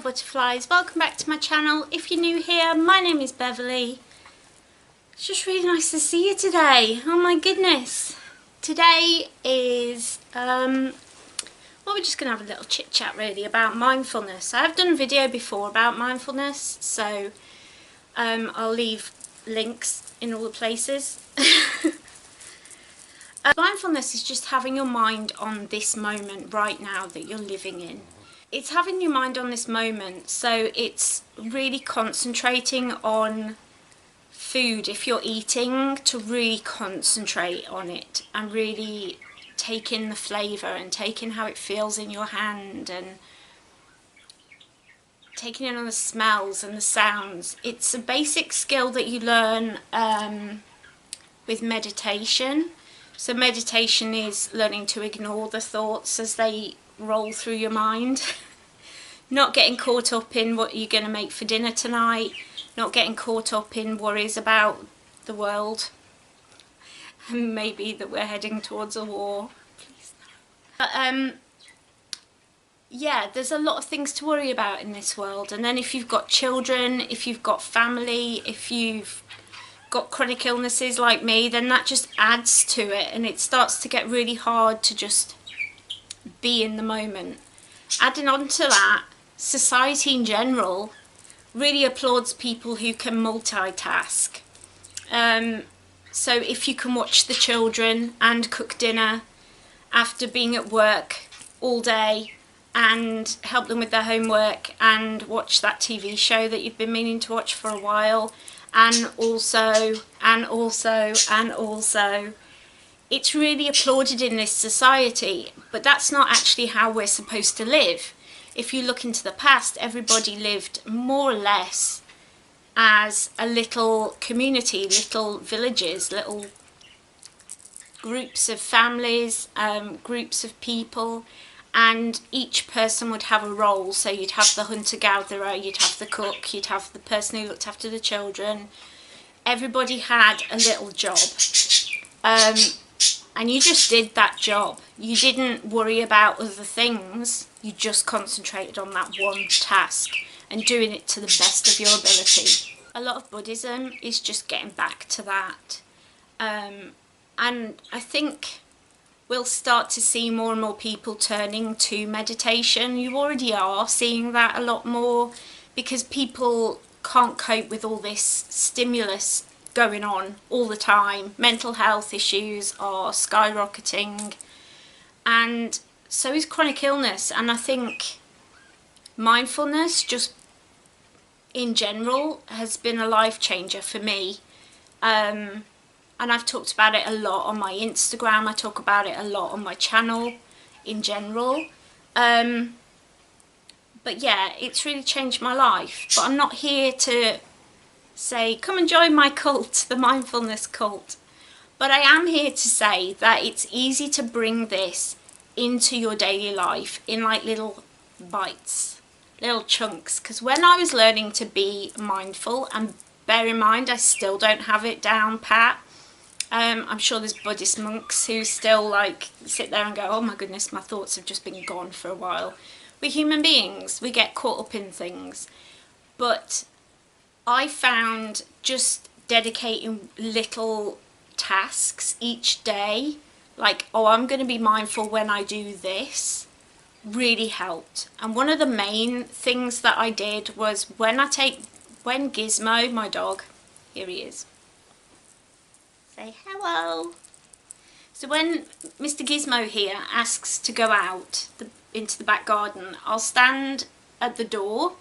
butterflies, welcome back to my channel. If you're new here, my name is Beverly. It's just really nice to see you today. Oh my goodness. Today is, well, we're just going to have a little chit chat really about mindfulness. I have done a video before about mindfulness, so I'll leave links in all the places. Mindfulness is just having your mind on this moment right now that you're living in. It's having your mind on this moment, so it's really concentrating on food. If you're eating, to really concentrate on it and really take in the flavour and take in how it feels in your hand and taking in on the smells and the sounds. It's a basic skill that you learn with meditation. So meditation is learning to ignore the thoughts as they roll through your mind. Not getting caught up in what you're going to make for dinner tonight. Not getting caught up in worries about the world. And maybe that we're heading towards a war. Please no. But, yeah, there's a lot of things to worry about in this world. And then if you've got children, if you've got family, if you've got chronic illnesses like me, then that just adds to it. And it starts to get really hard to just be in the moment. Adding on to that, society in general really applauds people who can multitask. So if you can watch the children and cook dinner after being at work all day and help them with their homework and watch that TV show that you've been meaning to watch for a while, and also, it's really applauded in this society, but that's not actually how we're supposed to live. If you look into the past, everybody lived more or less as a little community, little villages, little groups of families, groups of people, and each person would have a role. So you'd have the hunter-gatherer, you'd have the cook, you'd have the person who looked after the children. Everybody had a little job. And you just did that job. You didn't worry about other things. You just concentrated on that one task and doing it to the best of your ability. A lot of Buddhism is just getting back to that. And I think we'll start to see more and more people turning to meditation. You already are seeing that a lot more because people can't cope with all this stimulus going on all the time. Mental health issues are skyrocketing, and so is chronic illness. And I think mindfulness just in general has been a life changer for me, and I've talked about it a lot on my Instagram. I talk about it a lot on my channel in general, but yeah, it's really changed my life. But I'm not here to say come and join my cult, the mindfulness cult, but I am here to say that it's easy to bring this into your daily life in like little bites, little chunks. Because when I was learning to be mindful, and bear in mind I still don't have it down pat, I'm sure there's Buddhist monks who still like sit there and go, oh my goodness, my thoughts have just been gone for a while. We're human beings, we get caught up in things, but I found just dedicating little tasks each day, like, oh, I'm going to be mindful when I do this, really helped. And one of the main things that I did was when Gizmo, my dog, here he is, say hello. So when Mr. Gizmo here asks to go out into the back garden, I'll stand at the door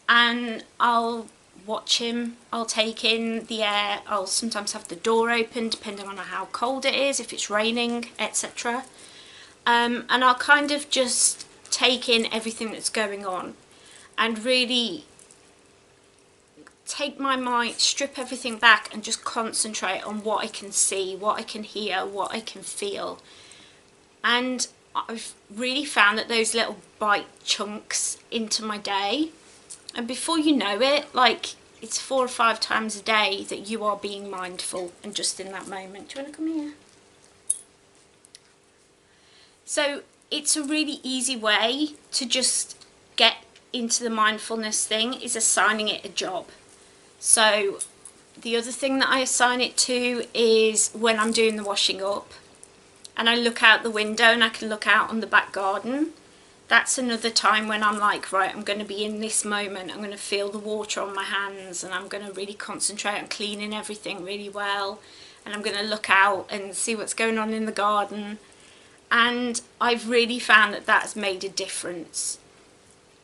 and I'll watch him, I'll take in the air, I'll sometimes have the door open depending on how cold it is, if it's raining, etc. And I'll kind of just take in everything that's going on and really take my mind, strip everything back and just concentrate on what I can see, what I can hear, what I can feel. And I've really found that those little bite chunks into my day, and before you know it, like, it's 4 or 5 times a day that you are being mindful and just in that moment. Do you want to come here? So it's a really easy way to just get into the mindfulness thing is assigning it a job. So the other thing that I assign it to is when I'm doing the washing up and I look out the window and I can look out on the back garden. That's another time when I'm like, right, I'm going to be in this moment. I'm going to feel the water on my hands and I'm going to really concentrate on cleaning everything really well. And I'm going to look out and see what's going on in the garden. And I've really found that that's made a difference.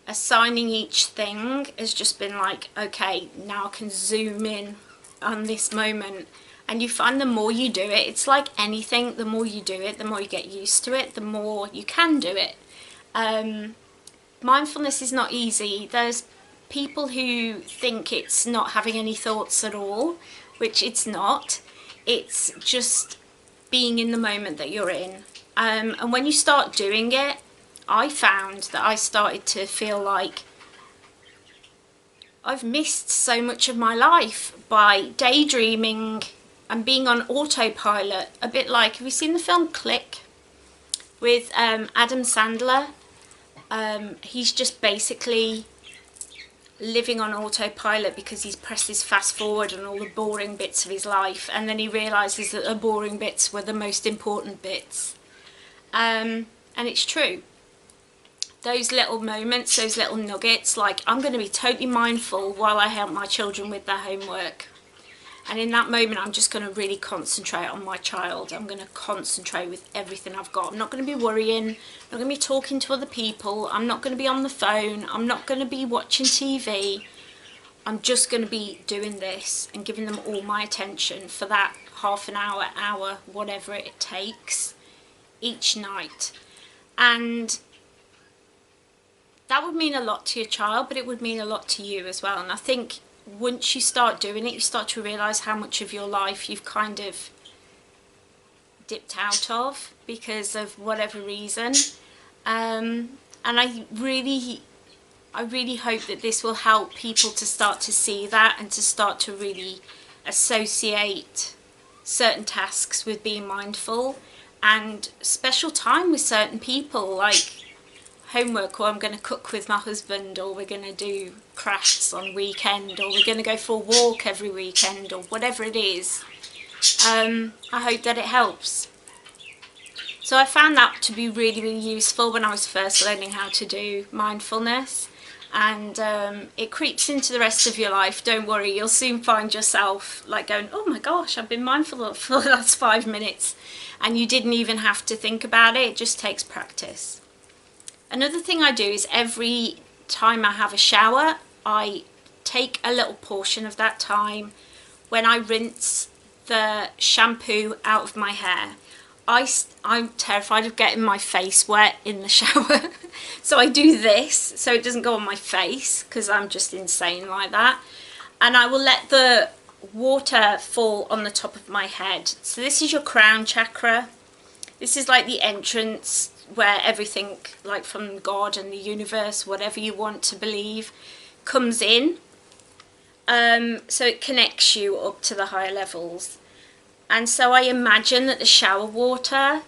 Assigning each thing has just been like, okay, now I can zoom in on this moment. And you find the more you do it, it's like anything, the more you do it, the more you get used to it, the more you can do it. Mindfulness is not easy. There's people who think it's not having any thoughts at all, which it's not. It's just being in the moment that you're in. And when you start doing it, I found that I started to feel like I've missed so much of my life by daydreaming and being on autopilot. A bit like, have you seen the film Click with Adam Sandler? He's just basically living on autopilot because he's pressed his fast forward on all the boring bits of his life, and then he realises that the boring bits were the most important bits. And it's true. Those little moments, those little nuggets, like I'm going to be totally mindful while I help my children with their homework. And in that moment, I'm just going to really concentrate on my child. I'm going to concentrate with everything I've got. I'm not going to be worrying. I'm not going to be talking to other people. I'm not going to be on the phone. I'm not going to be watching TV. I'm just going to be doing this and giving them all my attention for that half an hour, whatever it takes each night. And that would mean a lot to your child, but it would mean a lot to you as well. And I think once you start doing it, you start to realise how much of your life you've kind of dipped out of because of whatever reason. And I really hope that this will help people to start to see that and to start to really associate certain tasks with being mindful and special time with certain people, like homework, or I'm going to cook with my husband, or we're going to do crafts on weekend, or we're going to go for a walk every weekend, or whatever it is. I hope that it helps. So I found that to be really, really useful when I was first learning how to do mindfulness, and it creeps into the rest of your life. Don't worry, you'll soon find yourself like going, oh my gosh, I've been mindful for the last 5 minutes, and you didn't even have to think about it. It just takes practice. Another thing I do is every time I have a shower, I take a little portion of that time when I rinse the shampoo out of my hair. I'm terrified of getting my face wet in the shower, so I do this so it doesn't go on my face because I'm just insane like that. And I will let the water fall on the top of my head. So this is your crown chakra. This is like the entrance where everything, like from God and the universe, whatever you want to believe, comes in. So it connects you up to the higher levels. And so I imagine that the shower water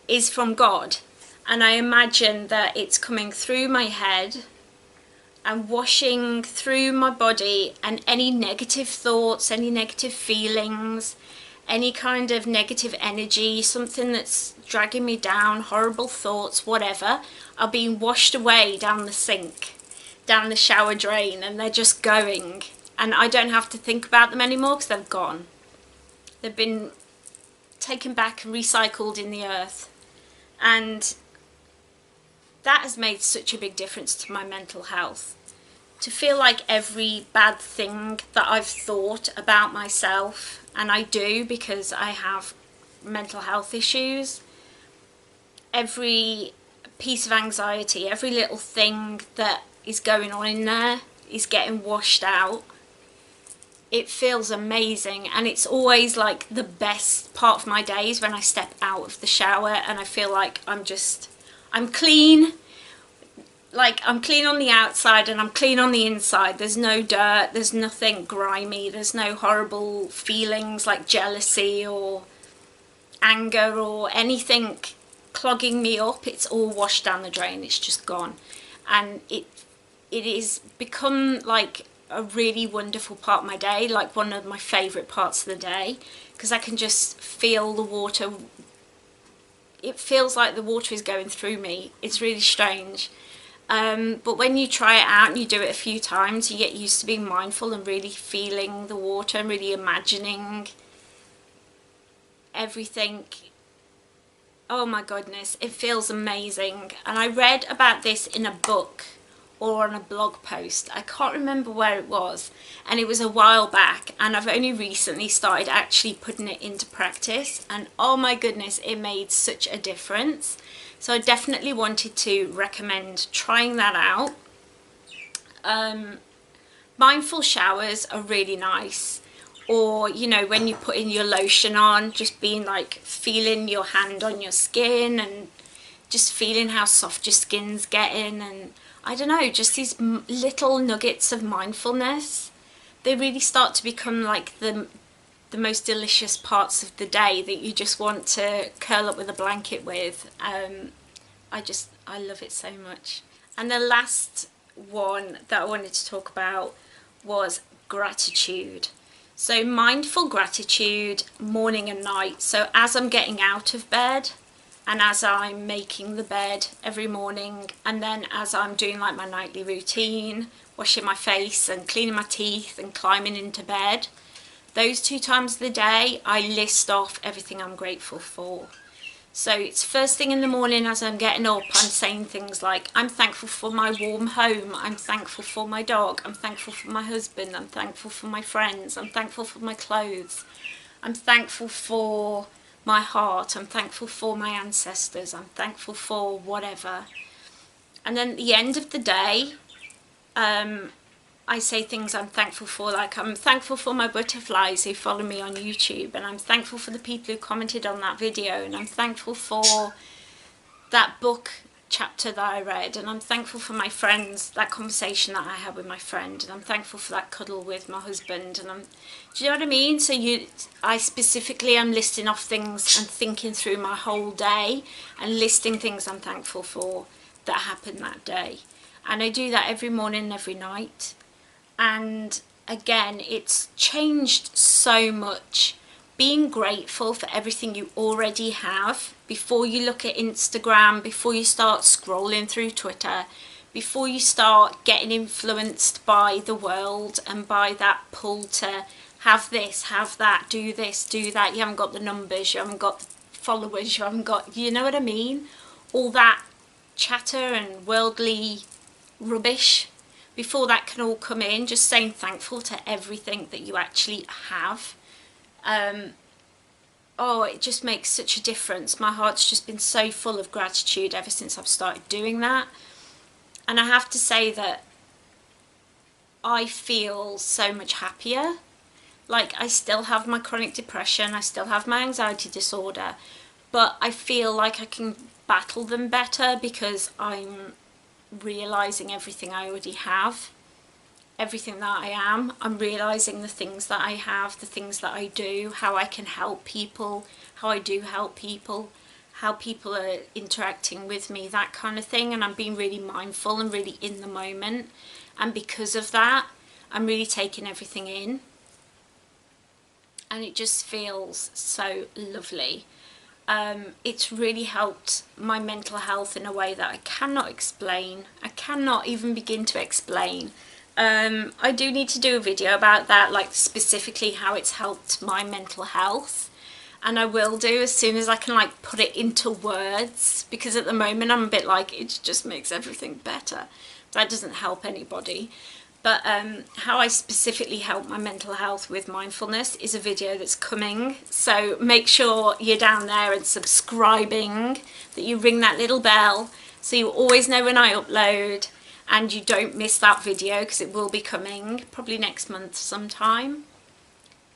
is from God. And I imagine that it's coming through my head and washing through my body, and any negative thoughts, any negative feelings, any kind of negative energy, something that's dragging me down, horrible thoughts, whatever, are being washed away down the sink, down the shower drain, and they're just going. And I don't have to think about them anymore because they've gone. They've been taken back and recycled in the earth. And that has made such a big difference to my mental health. To feel like every bad thing that I've thought about myself, and I do because I have mental health issues, every piece of anxiety, every little thing that is going on in there is getting washed out. It feels amazing, and it's always like the best part of my days when I step out of the shower and I feel like I'm clean. Like I'm clean on the outside and I'm clean on the inside. There's no dirt, there's nothing grimy, there's no horrible feelings like jealousy or anger or anything clogging me up. It's all washed down the drain, it's just gone. And it it is become like a really wonderful part of my day, like one of my favourite parts of the day, because I can just feel the water. It feels like the water is going through me. It's really strange. But when you try it out and you do it a few times, you get used to being mindful and really feeling the water and really imagining everything. Oh my goodness, it feels amazing. And I read about this in a book or on a blog post. I can't remember where it was, and it was a while back, and I've only recently started actually putting it into practice, and oh my goodness, it made such a difference. So I definitely wanted to recommend trying that out. Mindful showers are really nice, or you know, when you put in your lotion on, just being like feeling your hand on your skin and just feeling how soft your skin's getting, and I don't know, just these little nuggets of mindfulness, they really start to become like the most delicious parts of the day that you just want to curl up with a blanket with. I love it so much. And the last one that I wanted to talk about was gratitude. So mindful gratitude morning and night. So as I'm getting out of bed, and as I'm making the bed every morning, and then as I'm doing like my nightly routine, washing my face and cleaning my teeth and climbing into bed, those 2 times of the day I list off everything I'm grateful for. So it's first thing in the morning as I'm getting up, I'm saying things like, I'm thankful for my warm home, I'm thankful for my dog, I'm thankful for my husband, I'm thankful for my friends, I'm thankful for my clothes, I'm thankful for my heart, I'm thankful for my ancestors, I'm thankful for whatever. And then at the end of the day, I say things I'm thankful for, like I'm thankful for my butterflies who follow me on YouTube, and I'm thankful for the people who commented on that video, and I'm thankful for that book chapter that I read, and I'm thankful for my friends, that conversation that I had with my friend, and I'm thankful for that cuddle with my husband, and do you know what I mean? So I specifically am listing off things and thinking through my whole day and listing things I'm thankful for that happened that day. And I do that every morning and every night. And again, it's changed so much. Being grateful for everything you already have before you look at Instagram, before you start scrolling through Twitter, before you start getting influenced by the world and by that pull to have this, have that, do this, do that. You haven't got the numbers, you haven't got the followers, you haven't got, you know what I mean? All that chatter and worldly rubbish. Before that can all come in, just saying thankful to everything that you actually have. Oh, it just makes such a difference. My heart's just been so full of gratitude ever since I've started doing that. And I have to say that I feel so much happier. Like, I still have my chronic depression, I still have my anxiety disorder, but I feel like I can battle them better because I'm realising everything I already have, everything that I am. I'm realising the things that I have, the things that I do, how I can help people, how I do help people, how people are interacting with me, that kind of thing. And I'm being really mindful and really in the moment. And because of that, I'm really taking everything in. And it just feels so lovely. It's really helped my mental health in a way that I cannot explain. I cannot even begin to explain. I do need to do a video about that, like specifically how it's helped my mental health. And I will do as soon as I can like put it into words, because at the moment I'm a bit like, it just makes everything better. That doesn't help anybody. But how I specifically help my mental health with mindfulness is a video that's coming. So make sure you're down there and subscribing, that you ring that little bell so you always know when I upload and you don't miss that video, because it will be coming probably next month sometime.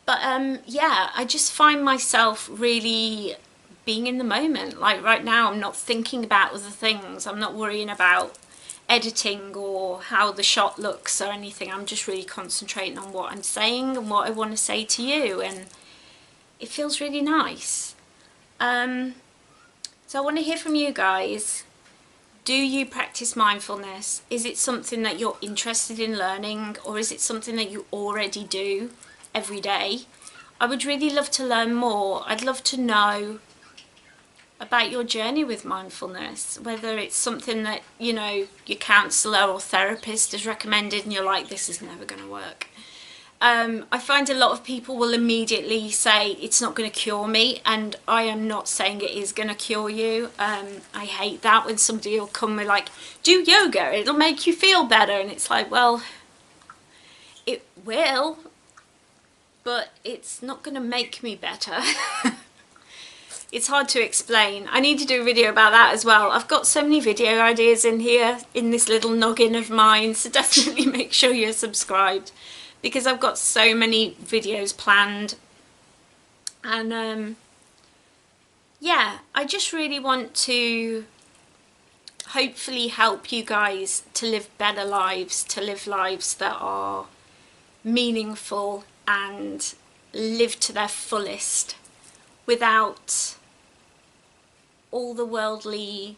But yeah, I just find myself really being in the moment. Like right now, I'm not thinking about other things. I'm not worrying about editing or how the shot looks or anything. I'm just really concentrating on what I'm saying and what I want to say to you, and it feels really nice. So I want to hear from you guys. Do you practice mindfulness? Is it something that you're interested in learning, or is it something that you already do every day? I would really love to learn more. I'd love to know about your journey with mindfulness, whether it's something that, you know, your counsellor or therapist has recommended and you're like, this is never going to work. I find a lot of people will immediately say it's not going to cure me, and I am not saying it is going to cure you. I hate that when somebody will come with like, do yoga, it'll make you feel better, and it's like, well, it will, but it's not going to make me better. It's hard to explain. I need to do a video about that as well. I've got so many video ideas in here, in this little noggin of mine, so definitely make sure you're subscribed, because I've got so many videos planned. And yeah, I just really want to hopefully help you guys to live better lives, to live lives that are meaningful and live to their fullest without all the worldly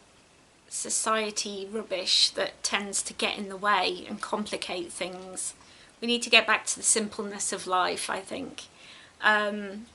society rubbish that tends to get in the way and complicate things. We need to get back to the simpleness of life, I think. And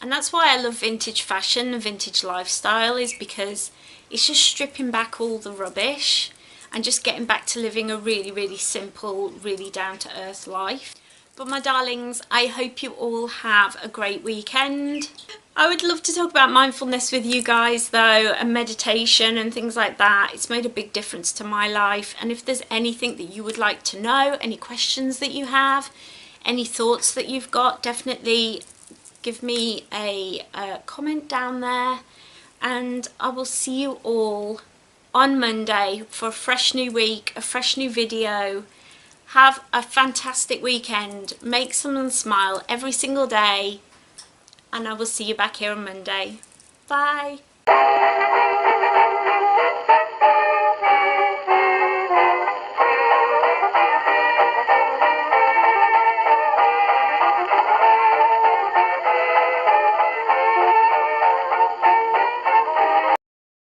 that's why I love vintage fashion and vintage lifestyle, is because it's just stripping back all the rubbish and just getting back to living a really, really simple, really down-to-earth life. But my darlings, I hope you all have a great weekend. I would love to talk about mindfulness with you guys though, and meditation and things like that. It's made a big difference to my life. And if there's anything that you would like to know, any questions that you have, any thoughts that you've got, definitely give me a comment down there. And I will see you all on Monday for a fresh new week, a fresh new video. Have a fantastic weekend. Make someone smile every single day. And I will see you back here on Monday. Bye.